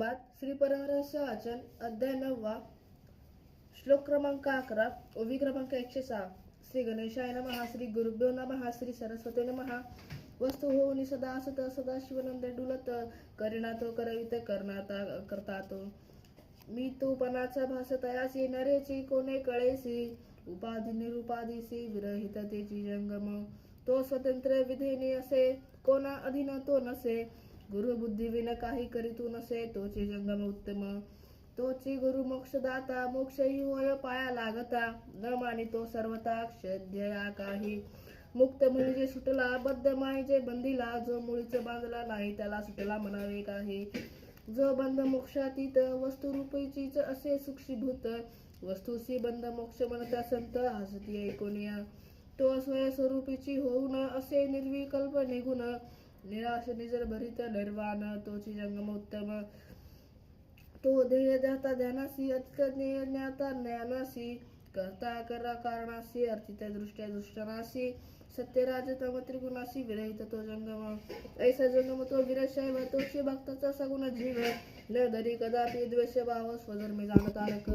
श्री परमहंस वाचन अध्याय 9 श्लोक क्रमांक 11 ओवी क्रमांक 106 श्री गणेशाय नमः श्री गुरुभ्यो नमः श्री सरस्वती नमः वस्तु होऊनी सदा असत सदा शिवनंद डुलत करिना तो करवित करता तो मी तो पणाचा भास तयासी नरेची कोणे कळेसी उपाधी निरुपाधीसी विरहित तेची जंगम तो स्वतंत्र विधेने असे कोणा अधीन तो नसे गुरु बुद्धी विन काही करीतू नसे तोचे जंगम उत्तम तोची गुरु मोक्षदाता मोक्षही होय पाया लागता न मानी तो सर्वता क्षध्या काही मुक्त म्हणजे सुटला बद्ध माईजे बंदीला जो मुळीच बांधला नाही त्याला सुटला म्हणावे काही जो बंध मोक्षातीत वस्तू रूपीचीच असे सूक्ष्मीभूत वस्तूसी बंध मोक्ष म्हणता संत हसती ऐकोनिया तो स्वयंस्वरूपीची होऊन असे निर्विकल्प निगुण निराश निजर भरित निर्वाण तोची जंगम उत्तम तो ध्येय दाता ध्यानासी अतीत ज्ञाता ज्ञानासी करता करा कारणासी अर्थित दृष्ट्या दृष्टनासी सत्यराज तम त्रिगुणासी विरहित तो जंगम ऐसा जंगम तो विरशैव तोची भक्ताचा सगुण जीव न धरी कदापि द्वेष भाव स्वधर्मी जाणतारक